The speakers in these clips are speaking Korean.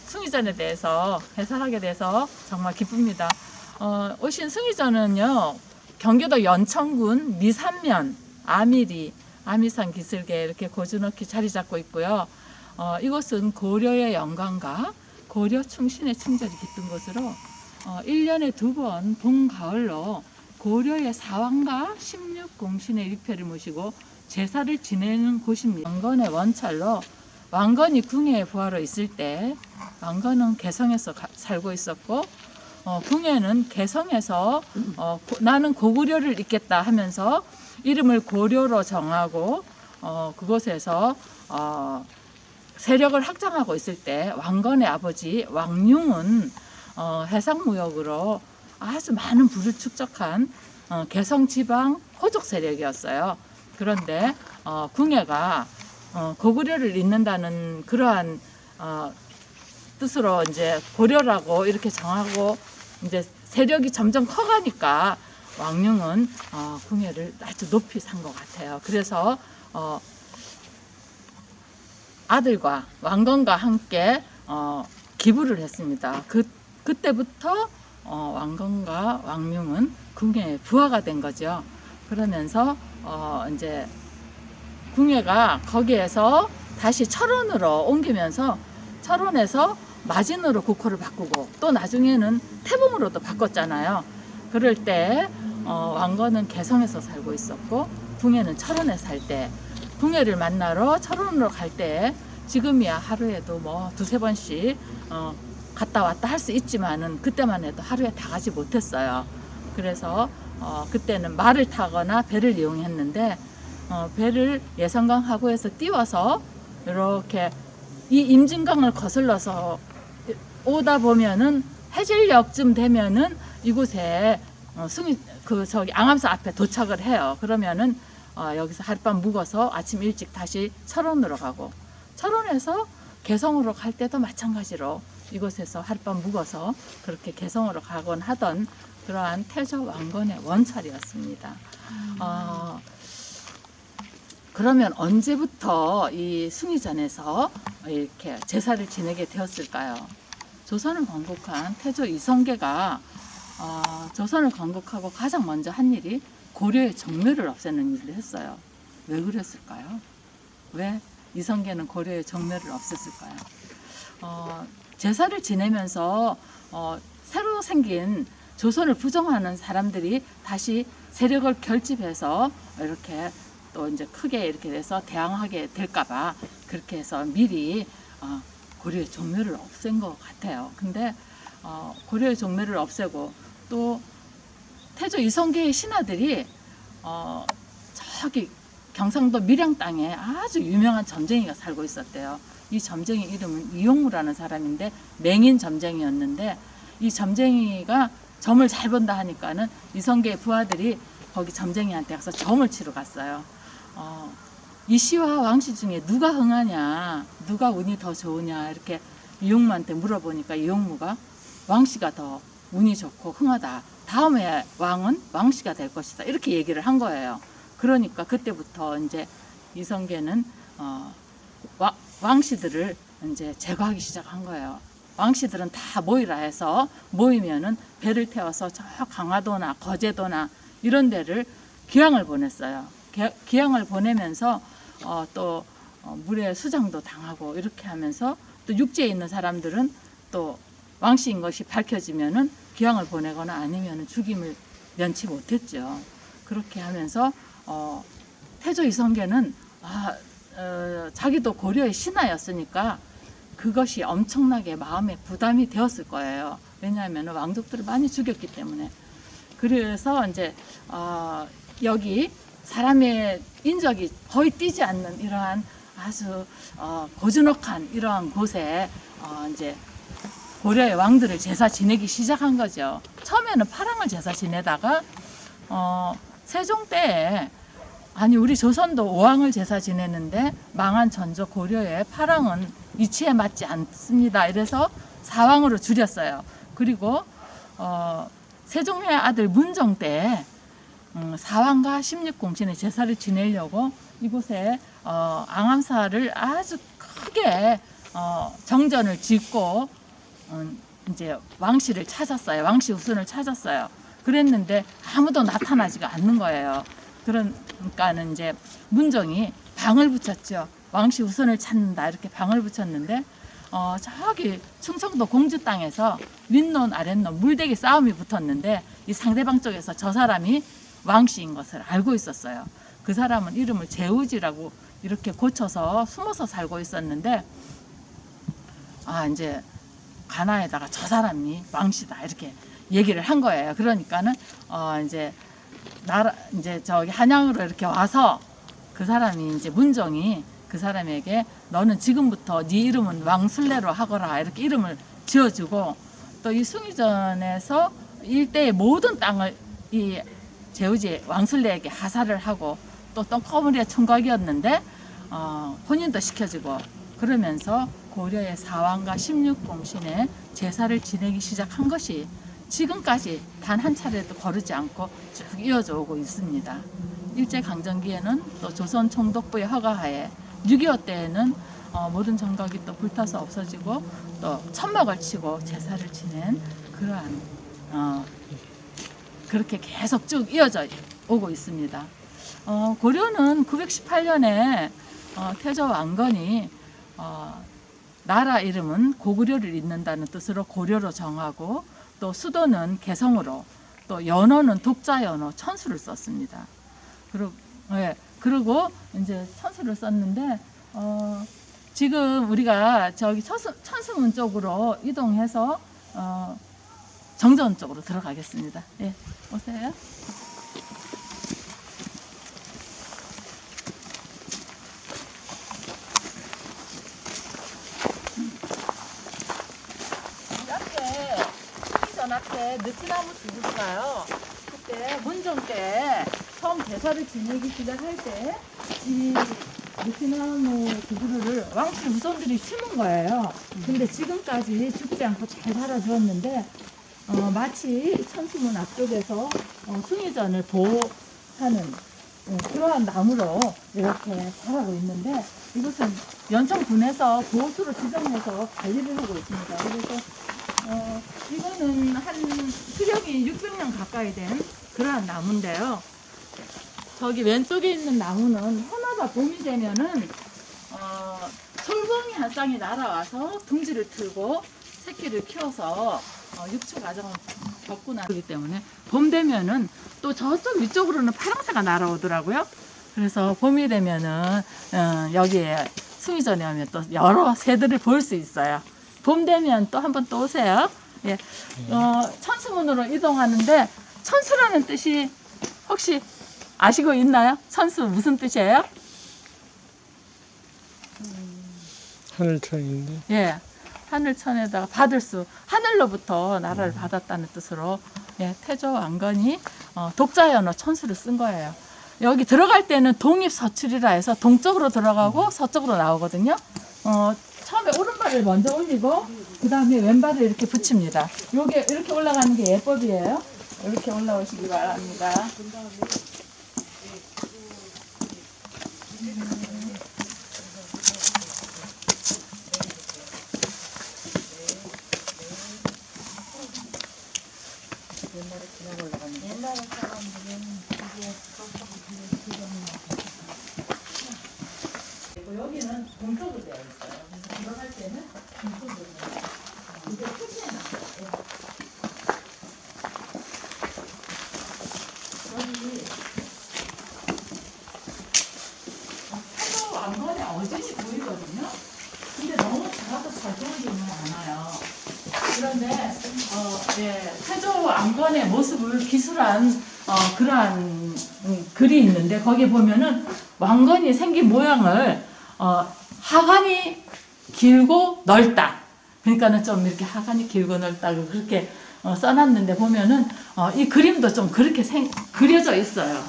승의전에 대해서 해설하게 돼서 정말 기쁩니다. 오신 승의전은요, 경기도 연천군 미산면 아미리 아미산 기슭에 이렇게 고즈넉히 자리 잡고 있고요. 이곳은 고려의 영광과 고려 충신의 친절이 깃든 곳으로 1년에 2번 봄, 가을로 고려의 사왕과 16공신의 위패를 모시고 제사를 지내는 곳입니다. 왕건의 원찰로 왕건이 궁예에 부하로 있을 때 왕건은 개성에서 살고 있었고 궁예는 개성에서 나는 고구려를 잇겠다 하면서 이름을 고려로 정하고 그곳에서 세력을 확장하고 있을 때 왕건의 아버지 왕융은 해상무역으로 아주 많은 부를 축적한 개성 지방 호족 세력이었어요. 그런데 궁예가 고구려를 잇는다는 그러한 뜻으로 이제 고려라고 이렇게 정하고 이제 세력이 점점 커가니까 왕융은 궁예를 아주 높이 산 것 같아요. 그래서 아들과 왕건과 함께 기부를 했습니다. 그때부터 왕건과 왕융은 궁예의 부하가 된 거죠. 그러면서 이제 궁예가 거기에서 다시 철원으로 옮기면서 철원에서 마진으로 국호를 바꾸고 또 나중에는 태봉으로도 바꿨잖아요. 그럴 때 왕건은 개성에서 살고 있었고 궁예는 철원에 살 때 궁예를 만나러 철원으로 갈 때 지금이야 하루에도 뭐 2-3번씩 갔다 왔다 할 수 있지만은 그때만 해도 하루에 다 가지 못했어요. 그래서 그때는 말을 타거나 배를 이용했는데 배를 예성강 하구에서 띄워서 이렇게 이 임진강을 거슬러서 오다 보면은 해질녘쯤 되면은 이곳에 저기 앙암사 앞에 도착을 해요. 그러면은 여기서 하룻밤 묵어서 아침 일찍 다시 철원으로 가고 철원에서 개성으로 갈 때도 마찬가지로 이곳에서 하룻밤 묵어서 그렇게 개성으로 가곤 하던 그러한 태조 왕건의 원찰이었습니다. 그러면 언제부터 이 승의전에서 이렇게 제사를 지내게 되었을까요? 조선을 건국한 태조 이성계가 조선을 건국하고 가장 먼저 한 일이 고려의 정묘를 없애는 일을 했어요. 왜 그랬을까요? 왜 이성계는 고려의 정묘를 없앴을까요? 제사를 지내면서 새로 생긴 조선을 부정하는 사람들이 다시 세력을 결집해서 이렇게 또 이제 크게 이렇게 돼서 대항하게 될까봐 그렇게 해서 미리 고려의 종묘를 없앤 것 같아요. 근데 고려의 종묘를 없애고 또 태조 이성계의 신하들이 저기 경상도 밀양 땅에 아주 유명한 점쟁이가 살고 있었대요. 이 점쟁이 이름은 이용무라는 사람인데 맹인 점쟁이였는데 이 점쟁이가 점을 잘 본다 하니까는 이성계의 부하들이 거기 점쟁이한테 가서 점을 치러 갔어요. 이씨와 왕씨 중에 누가 흥하냐, 누가 운이 더 좋으냐 이렇게 이용무한테 물어보니까 이용무가 왕씨가 더 운이 좋고 흥하다. 다음에 왕은 왕씨가 될 것이다. 이렇게 얘기를 한 거예요. 그러니까 그때부터 이제 이성계는 왕씨들을 이제 제거하기 시작한 거예요. 왕씨들은 다 모이라 해서 모이면은 배를 태워서 저 강화도나 거제도나 이런 데를 귀향을 보냈어요. 귀향을 보내면서 또 물에 수장도 당하고 이렇게 하면서 또 육지에 있는 사람들은 또 왕씨인 것이 밝혀지면은 귀향을 보내거나 아니면은 죽임을 면치 못했죠. 그렇게 하면서 태조 이성계는 자기도 고려의 신하였으니까 그것이 엄청나게 마음에 부담이 되었을 거예요. 왜냐하면 왕족들을 많이 죽였기 때문에. 그래서 이제 여기 사람의 인적이 거의 띄지 않는 이러한 아주 고즈넉한 이러한 곳에 이제 고려의 왕들을 제사 지내기 시작한 거죠. 처음에는 파랑을 제사 지내다가 세종 때에 우리 조선도 오왕을 제사 지내는데 망한 전조 고려의 파랑은 이치에 맞지 않습니다. 이래서 사왕으로 줄였어요. 그리고 세종의 아들 문정 때 사왕과 16공신의 제사를 지내려고 이곳에 앙암사를 아주 크게 정전을 짓고 이제 왕씨를 찾았어요. 왕씨 우선을 찾았어요. 그랬는데 아무도 나타나지가 않는 거예요. 그러니까는 이제 문종이 방을 붙였죠. 왕씨 우선을 찾는다 이렇게 방을 붙였는데 저기 충청도 공주 땅에서 윗논 아랫논 물대기 싸움이 붙었는데 이 상대방 쪽에서 저 사람이 왕씨인 것을 알고 있었어요. 그 사람은 이름을 재우지라고 이렇게 고쳐서 숨어서 살고 있었는데 이제 가나에다가 저 사람이 왕씨다 이렇게 얘기를 한 거예요. 그러니까는 이제 저기 한양으로 이렇게 와서 그 사람이 이제 문종이 그 사람에게 너는 지금부터 네 이름은 왕술래로 하거라 이렇게 이름을 지어주고 또 이 숭의전에서 일대의 모든 땅을 이 재우지 왕술래에게 하사를 하고 또 똥거머리의 총각이었는데 혼인도 시켜주고 그러면서 고려의 사왕과 16공신의 제사를 지내기 시작한 것이 지금까지 단 한 차례도 거르지 않고 쭉 이어져 오고 있습니다. 일제강점기에는 또 조선 총독부의 허가하에 6.25 때에는 모든 정각이 또 불타서 없어지고 또 천막을 치고 제사를 지낸 그러한 그렇게 계속 쭉 이어져 오고 있습니다. 고려는 918년에 태조 왕건이 나라 이름은 고구려를 잇는다는 뜻으로 고려로 정하고 또 수도는 개성으로 또 연호는 독자연호 천수를 썼습니다. 그리고 이제 천수를 썼는데 지금 우리가 저기 천수문 쪽으로 이동해서 정전 쪽으로 들어가겠습니다. 예, 오세요. 앞에 느티나무 두부가요. 그때 문종 때 처음 제사를 지내기 시작할 때 이 느티나무 두부를 왕실 후손들이 심은 거예요. 근데 지금까지 죽지 않고 잘 살아주었는데 마치 천수문 앞쪽에서 숭의전을 보호하는 그러한 나무로 이렇게 자라고 있는데 이것은 연천군에서 보호수로 지정해서 관리를 하고 있습니다. 그래서 이거는 한 수령이 600년 가까이 된 그러한 나무인데요. 저기 왼쪽에 있는 나무는 해마다 봄이 되면은 솔봉이 한 쌍이 날아와서 둥지를 틀고 새끼를 키워서 육축 과정을 겪고 나기 때문에 봄 되면은 또 저쪽 위쪽으로는 파랑새가 날아오더라고요. 그래서 봄이 되면은 여기에 숭의전에 오면 또 여러 새들을 볼 수 있어요. 봄 되면 또 한번 또 오세요. 예. 천수문으로 이동하는데 천수라는 뜻이 혹시 아시고 있나요? 천수 무슨 뜻이에요? 하늘천인데. 예. 하늘천에다가 받을 수, 하늘로부터 나라를 받았다는 뜻으로 예, 태조 왕건이 독자연호 천수를 쓴 거예요. 여기 들어갈 때는 동입서출이라 해서 동쪽으로 들어가고 서쪽으로 나오거든요. 처음에 오른발을 먼저 올리고 그 다음에 왼발을 이렇게 붙입니다. 요게 이렇게 올라가는 게 예법이에요. 이렇게 올라오시기 바랍니다. 옛날에 사람들은 이게 여기는 동쪽으로 되어 있어요. 그래서 들어갈 때는 동쪽으로 이게 표시해놨어요. 여기 태조 왕건의 어진이 보이거든요. 근데 너무 작아서 잘 보이지는 않아요. 그런데 예, 태조 왕건의 모습을 기술한 그러한 글이 있는데 거기 보면은 왕건이 생긴 모양을 하관이 길고 넓다. 그러니까는 좀 이렇게 하관이 길고 넓다고 그렇게 써놨는데 보면은 이 그림도 좀 그렇게 그려져 있어요.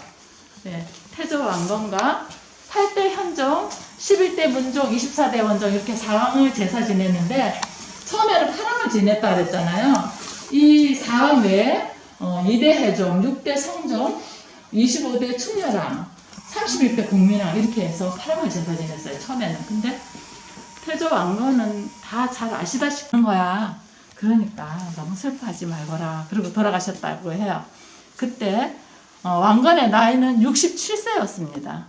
예, 태조 왕건과 8대 현종, 11대 문종, 24대 원종 이렇게 사왕을 제사 지내는데 처음에는 파랑을 지냈다 그랬잖아요. 이 사왕 외에 2대 해종, 6대 성종, 25대 충렬왕, 31대 국민왕 이렇게 해서 파랑을 제사 지냈어요. 처음에는. 근데 태조 왕건은 다 잘 아시다시피 하는 거야. 그러니까 너무 슬퍼하지 말거라. 그리고 돌아가셨다고 해요. 그때 왕건의 나이는 67세였습니다.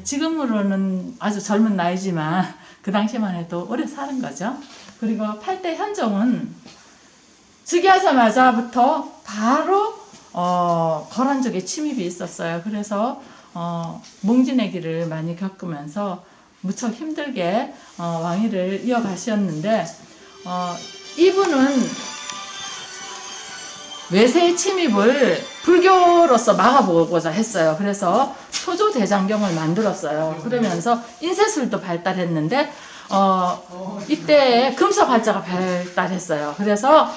지금으로는 아주 젊은 나이지만 그 당시만 해도 오래 사는 거죠. 그리고 8대 현종은 즉위하자마자부터 바로 거란족의 침입이 있었어요. 그래서 몽진의 길을 많이 겪으면서 무척 힘들게 왕위를 이어가셨는데 이분은 외세의 침입을 불교로서 막아보고자 했어요. 그래서 소조대장경을 만들었어요. 그러면서 인쇄술도 발달했는데 이때 금속활자가 발달했어요. 그래서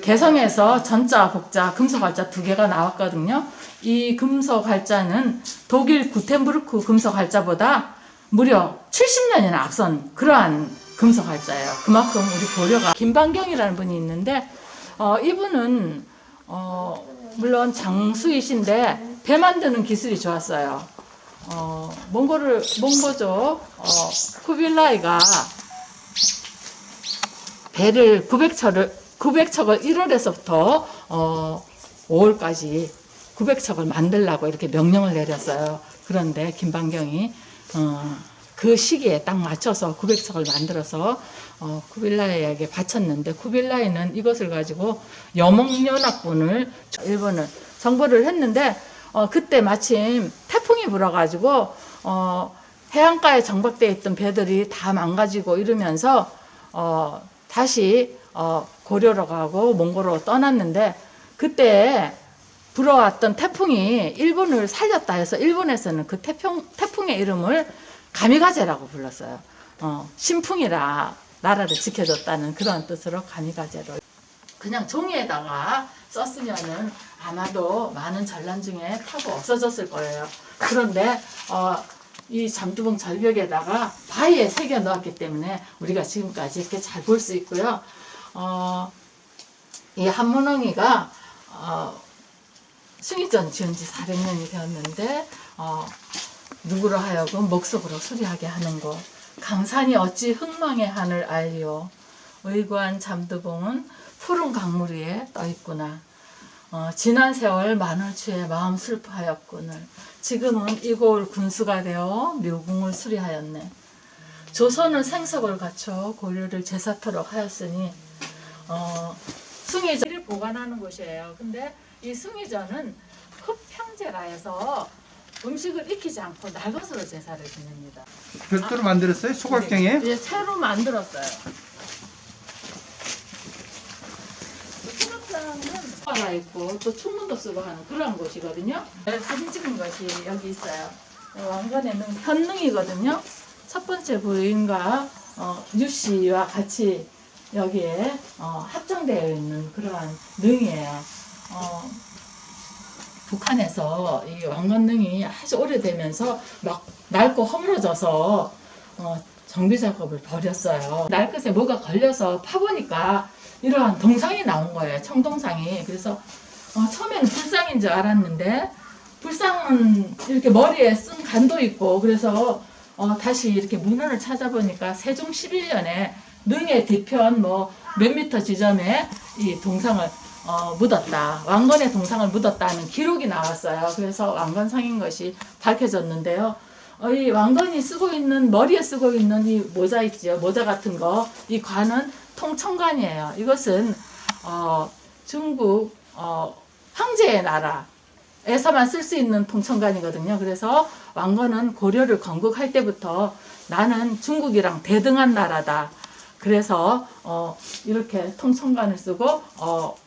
개성에서 전자, 복자, 금속활자 두 개가 나왔거든요. 이 금속활자는 독일 구텐부르크 금속활자보다 무려 70년이나 앞선 그러한 금속활자예요. 그만큼 우리 고려가 김반경이라는 분이 있는데 이분은 물론 장수이신데 배 만드는 기술이 좋았어요. 몽고족 쿠빌라이가 배를 900척을 1월에서부터 5월까지 900척을 만들라고 이렇게 명령을 내렸어요. 그런데 김반경이 그 시기에 딱 맞춰서 900척을 만들어서 쿠빌라이에게 바쳤는데 쿠빌라이는 이것을 가지고 여몽연합군을 일본을 정벌을 했는데 그때 마침 태풍이 불어가지고 해안가에 정박되어 있던 배들이 다 망가지고 이러면서 다시 고려로 가고 몽고로 떠났는데 그때 불어왔던 태풍이 일본을 살렸다 해서 일본에서는 그 태풍의 이름을 가미가제라고 불렀어요. 신풍이라 나라를 지켜줬다는 그런 뜻으로 가미가제로. 그냥 종이에다가 썼으면은 아마도 많은 전란 중에 타고 없어졌을 거예요. 그런데 이 잠두봉 절벽에다가 바위에 새겨 넣었기 때문에 우리가 지금까지 이렇게 잘 볼 수 있고요. 이 한문엉이가 숭의전 지은 지 400년이 되었는데 누구로 하여금 목속으로 수리하게 하는 것. 강산이 어찌 흥망의 하늘 알리오. 의구한 잠두봉은 푸른 강물 위에 떠있구나. 지난 세월 만월추에 마음 슬퍼하였구늘. 지금은 이골 군수가 되어 묘궁을 수리하였네. 조선은 생석을 갖춰 고려를 제사토록 하였으니 숭의전을 보관하는 곳이에요. 근데 이 숭의전은 흡평제라 해서 음식을 익히지 않고 날것으로 제사를 지냅니다. 별도로 만들었어요? 소각경에? 네, 새로 만들었어요. 소각경은 하나 있고 또 충문도 쓰고 하는 그런 곳이거든요. 네, 사진 찍은 것이 여기 있어요. 왕건의 능, 현능이거든요. 첫 번째 부인과 유씨와 같이 여기에 합정되어 있는 그러한 능이에요. 북한에서 이 왕건능이 아주 오래되면서 막 낡고 허물어져서 정비 작업을 벌였어요. 낡것에 뭐가 걸려서 파보니까 이러한 동상이 나온 거예요. 청동상이. 그래서 처음에는 불상인 줄 알았는데 불상은 이렇게 머리에 쓴 간도 있고 그래서 다시 이렇게 문헌을 찾아보니까 세종 11년에 능의 뒤편 몇 미터 지점에 이 동상을 묻었다. 왕건의 동상을 묻었다는 기록이 나왔어요. 그래서 왕건상인 것이 밝혀졌는데요. 이 왕건이 쓰고 있는 머리에 쓰고 있는 이 모자 있죠. 모자 같은 거. 이 관은 통청관이에요. 이것은 중국 황제의 나라에서만 쓸 수 있는 통청관이거든요. 그래서 왕건은 고려를 건국할 때부터 나는 중국이랑 대등한 나라다. 그래서 이렇게 통청관을 쓰고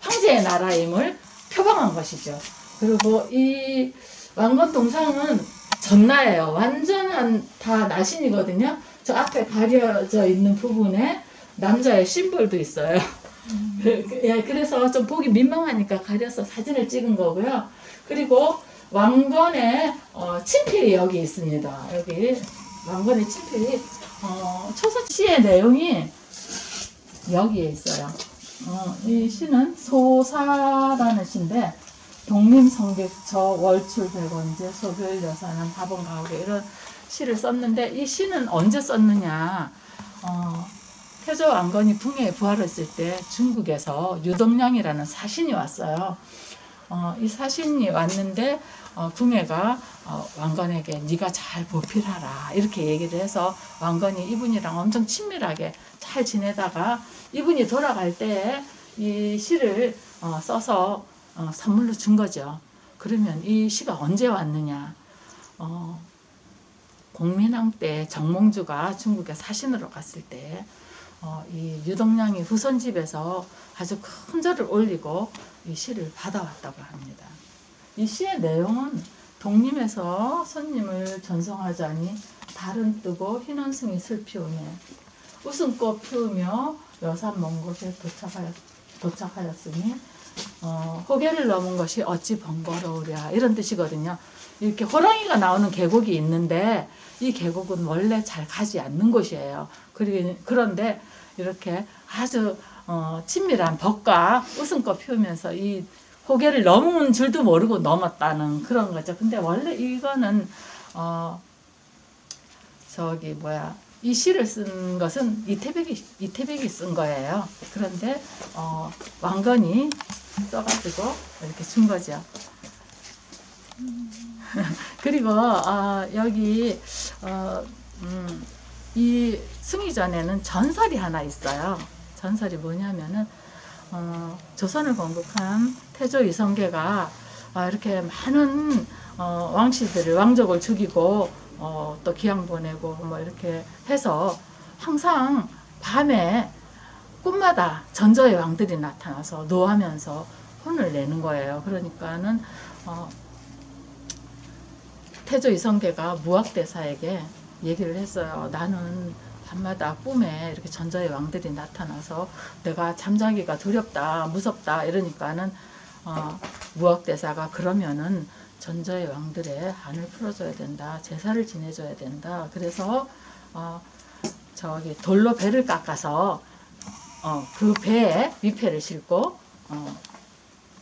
황제의 나라임을 표방한 것이죠. 그리고 이 왕건 동상은 전나예요. 완전한 다 나신이거든요. 저 앞에 가려져 있는 부분에 남자의 심벌도 있어요. 그래서 좀 보기 민망하니까 가려서 사진을 찍은 거고요. 그리고 왕건의 친필이 여기 있습니다. 여기 왕건의 친필이 초서시의 내용이 여기에 있어요. 이 시는 소사라는 시인데 독림성객처 월출백원제 소별여사는 밥원가옥에 이런 시를 썼는데 이 시는 언제 썼느냐. 태조 왕건이 궁에 부활했을 때 중국에서 유덕량이라는 사신이 왔어요. 이 사신이 왔는데 궁예가 왕건에게 네가 잘 보필하라 이렇게 얘기를 해서 왕건이 이분이랑 엄청 친밀하게 잘 지내다가 이분이 돌아갈 때 이 시를 써서 선물로 준 거죠. 그러면 이 시가 언제 왔느냐? 공민왕 때 정몽주가 중국에 사신으로 갔을 때 이 유덕량이 후손집에서 아주 큰 절을 올리고 이 시를 받아왔다고 합니다. 이 시의 내용은 독림에서 손님을 전송하자니 달은 뜨고 흰원숭이 슬피우며 웃음꽃 피우며 여산 먼 곳에 도착하였으니 호계를 넘은 것이 어찌 번거로우랴 이런 뜻이거든요. 이렇게 호랑이가 나오는 계곡이 있는데 이 계곡은 원래 잘 가지 않는 곳이에요. 그런데 이렇게 아주 친밀한 벚과 웃음꽃 피우면서 이 호계를 넘은 줄도 모르고 넘었다는 그런 거죠. 근데 원래 이거는 이 시를 쓴 것은 이태백이 쓴 거예요. 그런데 왕건이 써가지고 이렇게 준 거죠. 그리고 여기 이 승희전에는 전설이 하나 있어요. 전설이 뭐냐면은 조선을 건국한 태조 이성계가 이렇게 많은 왕족을 죽이고 또 기양 보내고 뭐 이렇게 해서 항상 밤에 꿈마다 전저의 왕들이 나타나서 노하면서 혼을 내는 거예요. 그러니까는 태조 이성계가 무학대사에게 얘기를 했어요. 나는 밤마다 꿈에 이렇게 전저의 왕들이 나타나서 내가 잠자기가 두렵다, 무섭다 이러니까는 무학대사가 그러면은 전저의 왕들의 한을 풀어줘야 된다, 제사를 지내줘야 된다. 그래서 돌로 배를 깎아서 그 배에 위패를 싣고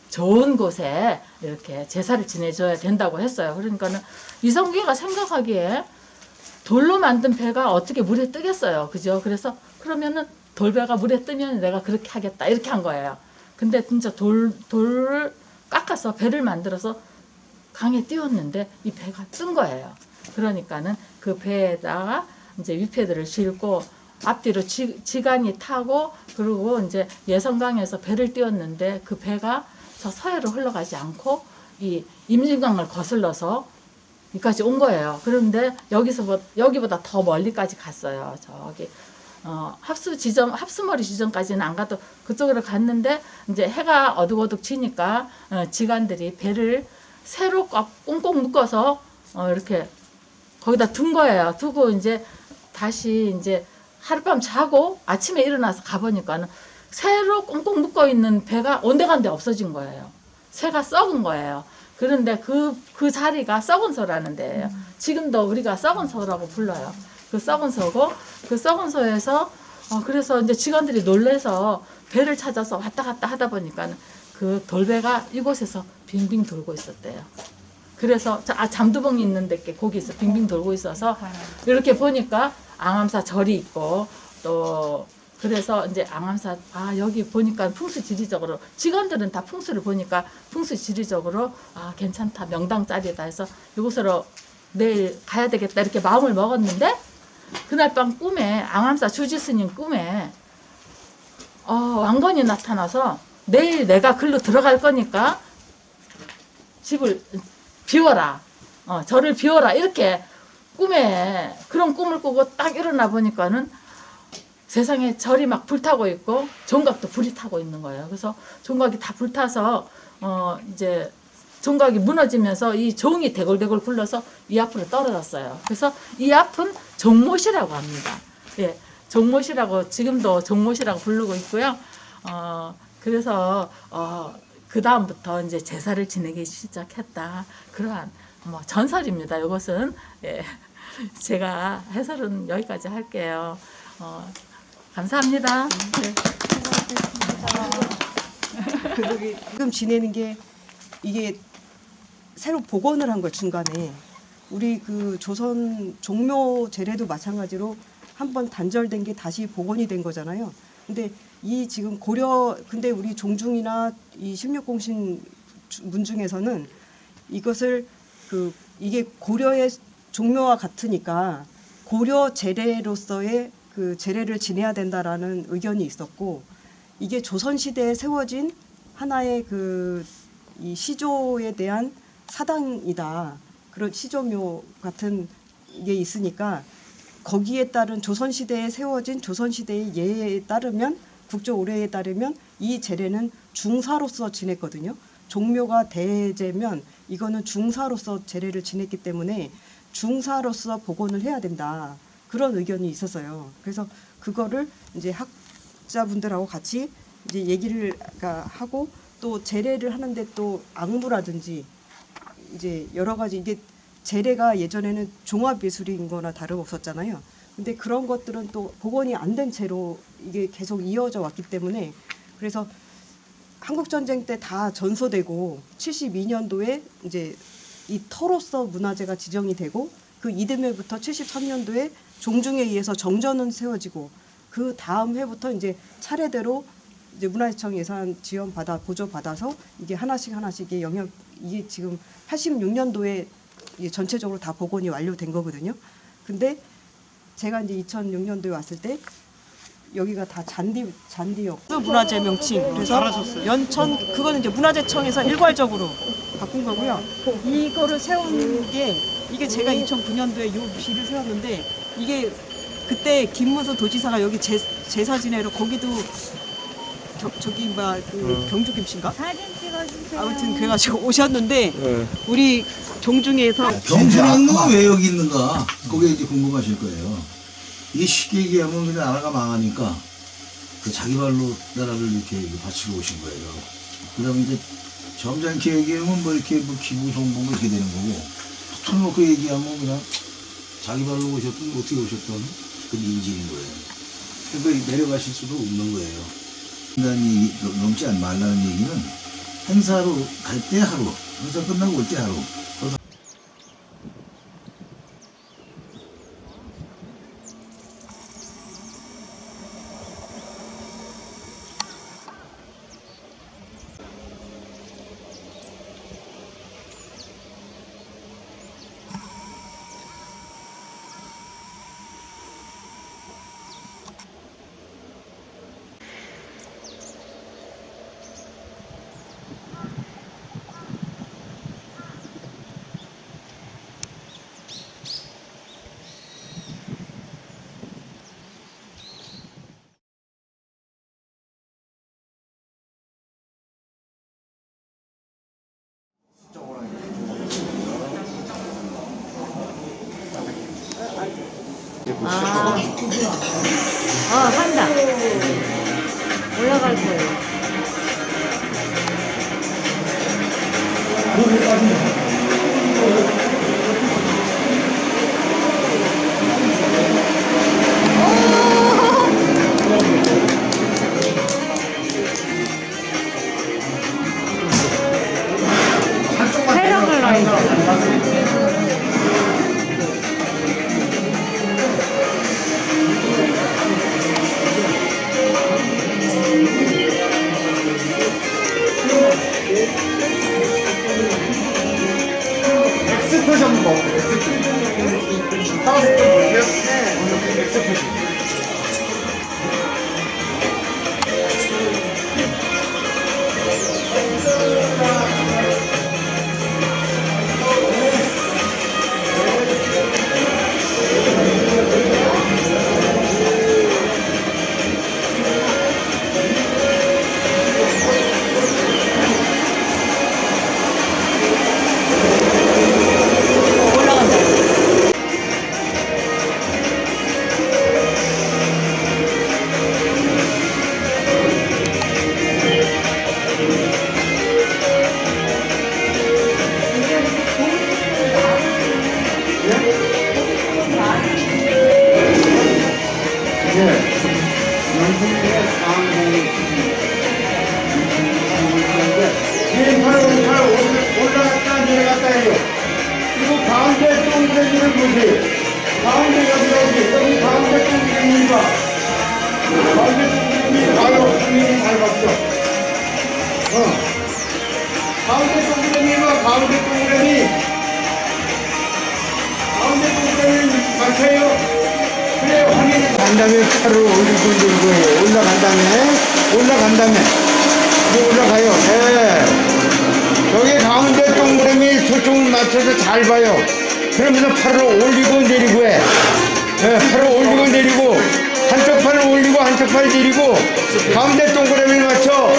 좋은 곳에 이렇게 제사를 지내줘야 된다고 했어요. 그러니까는 이성계가 생각하기에 돌로 만든 배가 어떻게 물에 뜨겠어요. 그죠? 그래서 그러면은 돌배가 물에 뜨면 내가 그렇게 하겠다. 이렇게 한 거예요. 근데 진짜 돌을 깎아서 배를 만들어서 강에 띄웠는데 이 배가 뜬 거예요. 그러니까는 그 배에다가 이제 위패들을 싣고 앞뒤로 지간이 타고 그리고 이제 예성강에서 배를 띄웠는데 그 배가 저 서해로 흘러가지 않고 이 임진강을 거슬러서 여기까지 온 거예요. 그런데 여기보다 더 멀리까지 갔어요. 저기 합수머리 지점까지는 안 가도 그쪽으로 갔는데 이제 해가 어둑어둑 지니까 지간들이 배를 새로 꽁꽁 묶어서 이렇게 거기다 둔 거예요. 두고 이제 다시 이제 하룻밤 자고 아침에 일어나서 가보니까는 새로 꽁꽁 묶어 있는 배가 온데간데 없어진 거예요. 새가 썩은 거예요. 그런데 그 자리가 썩은 소라는 데예요. 지금도 우리가 썩은 소라고 불러요. 그 썩은 소고 그 썩은 소에서 그래서 이제 직원들이 놀래서 배를 찾아서 왔다 갔다 하다 보니까 그 돌배가 이곳에서 빙빙 돌고 있었대요. 그래서 잠두봉이 있는데 거기서 빙빙 돌고 있어서 이렇게 보니까 앙암사 절이 있고 또 그래서 이제 앙암사 여기 보니까 풍수지리적으로 직원들은 다 풍수를 보니까 풍수지리적으로 괜찮다 명당 자리다 해서 이곳으로 내일 가야 되겠다 이렇게 마음을 먹었는데 그날 밤 꿈에 앙암사 주지스님 꿈에 왕건이 나타나서 내일 내가 글로 들어갈 거니까 집을 비워라 절을 비워라 이렇게 꿈에 그런 꿈을 꾸고 딱 일어나 보니까는 세상에 절이 막 불타고 있고 종각도 불이 타고 있는 거예요. 그래서 종각이 다 불타서 이제 종각이 무너지면서 이 종이 대골대골 굴러서 이 앞으로 떨어졌어요. 그래서 이 앞은 종못이라고 합니다. 예, 종못이라고 지금도 종못이라고 부르고 있고요. 그래서 그 다음부터 이제 제사를 지내기 시작했다. 그러한 전설입니다. 이것은 예, 제가 해설은 여기까지 할게요. 감사합니다. 네. 지금 지내는 게 이게 새로 복원을 한 거 중간에 우리 그 조선 종묘 제례도 마찬가지로 한번 단절된 게 다시 복원이 된 거잖아요. 근데 이 지금 근데 우리 종중이나 이 16공신 문 중에서는 이것을 이게 고려의 종묘와 같으니까 고려 제례로서의 그 제례를 지내야 된다라는 의견이 있었고, 이게 조선 시대에 세워진 하나의 이 시조에 대한 사당이다. 그런 시조묘 같은 게 있으니까 거기에 따른 조선 시대에 세워진 조선 시대의 예에 따르면, 국조 오례에 따르면 이 제례는 중사로서 지냈거든요. 종묘가 대제면 이거는 중사로서 제례를 지냈기 때문에 중사로서 복원을 해야 된다. 그런 의견이 있었어요. 그래서 그거를 이제 학자분들하고 같이 이제 얘기를 하고, 또 제례를 하는데 또 악무라든지 이제 여러 가지, 이게 제례가 예전에는 종합예술인 거나 다름없었잖아요. 근데 그런 것들은 또 복원이 안 된 채로 이게 계속 이어져 왔기 때문에, 그래서 한국전쟁 때 다 전소되고 72년도에 이제 이 터로서 문화재가 지정이 되고, 그 이듬해부터 73년도에 종중에 의해서 정전은 세워지고, 그 다음 해부터 이제 차례대로 이제 문화재청 예산 지원 보조 받아서 이게 하나씩 이게 지금 86년도에 전체적으로 다 복원이 완료된 거거든요. 근데 제가 이제 2006년도에 왔을 때 여기가 다 잔디였고 문화재 명칭, 그래서 연천, 그거는 이제 문화재청에서 일괄적으로 바꾼 거고요. 이거를 세운 이게 제가 2009년도에 요 비를 세웠는데, 이게 그때 김문수 도지사가 여기 제사 지내러, 거기도 저기 경주 김씨인가? 사진 찍어주세요. 아무튼 그래가지고 오셨는데 우리 종중에서 경주는 왜 여기 있는가? 그게 이제 궁금하실 거예요. 이게 쉽게 얘기하면 그냥 나라가 망하니까 그 자기 발로 나라를 이렇게 바치러 오신 거예요. 그다음에 이제 점잖게 얘기하면 뭐 이렇게 뭐 기부 성공 이렇게 되는 거고, 툭 놓고 얘기하면 그냥 자기 발로 오셨든 어떻게 오셨든 그 인지인 거예요. 그러니까 내려가실 수도 없는 거예요. 인간이 넘지 말라는 얘기는 행사로 갈 때 하루, 행사 끝나고 올 때 하루. 한다. 올라갈 거예요. 엑스표션 뭐? 사왔을 때 뭐예요? 엑스표션. 올라갔다 내려갔다 해요. 그리고 가운데 동그라미를 보세요. 가운데 여기 가운데 동그라미 봐. 가운데 동그라미 아유 분명히 잘 봤어. 가운데 동그라미 봐. 가운데 동그라미. 가운데 동그라미 맞춰요. 그래 확인해. 간 다음에 팔을 올리고 있는 거예요. 올라간 다음에 이제 올라가요. 예. 여기 가운데 동그라미 초점을 맞춰서 잘 봐요. 그러면서 팔을 올리고 내리고 해. 예, 팔을 올리고 내리고 한쪽 팔을 올리고 한쪽 팔을 내리고 가운데 동그라미를 맞춰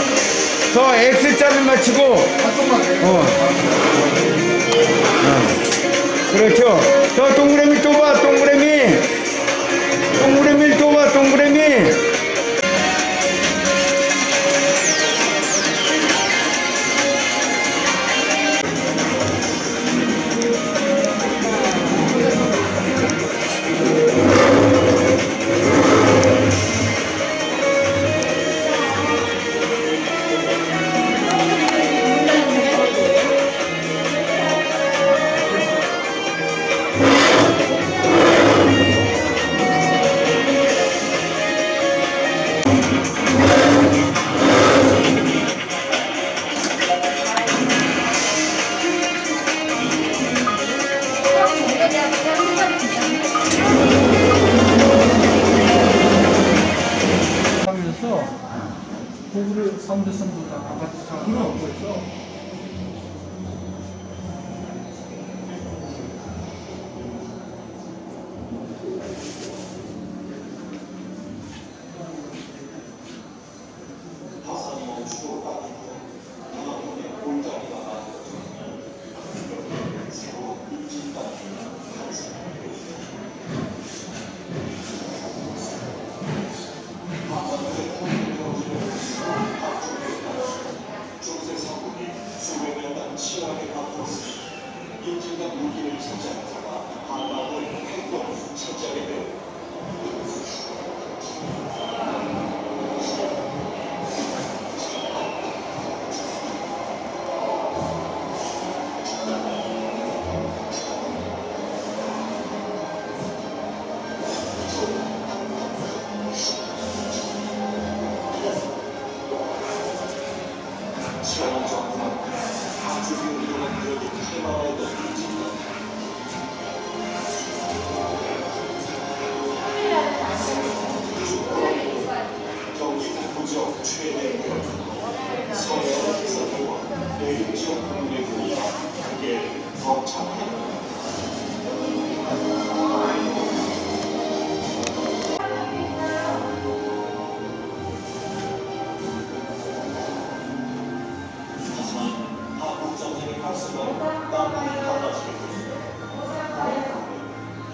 저 X자를 맞추고 그렇죠. 저 동그라미 또 봐. 동그라미를 또 봐. 동그라미. 하면서 고구려 사무대성도 다 같이 작업하고 있어.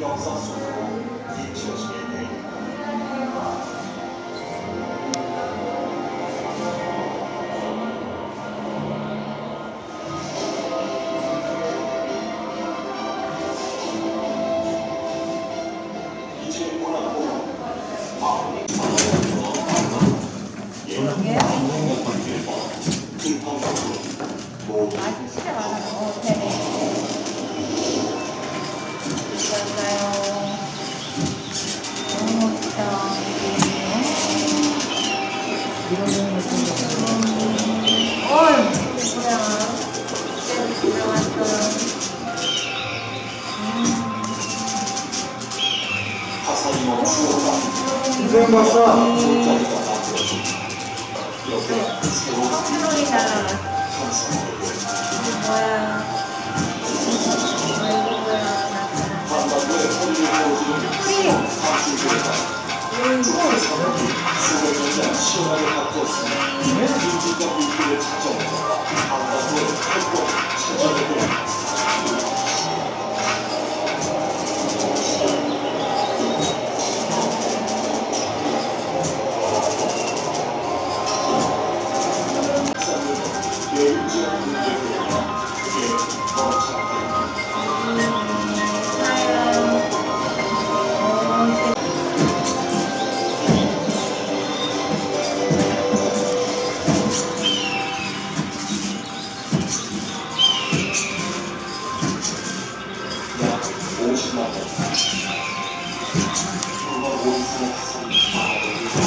역사 속으로 잊혀지게 돼. 이제 원하고 마음이 화살이 멈추었다. 고생 봤어. 한반도에 허리를 보여주는 박수들과 수백 년간 시원하게 바꿨으니 민주가 물기를 찾아오자 한반도에 회복 찾아오고 아,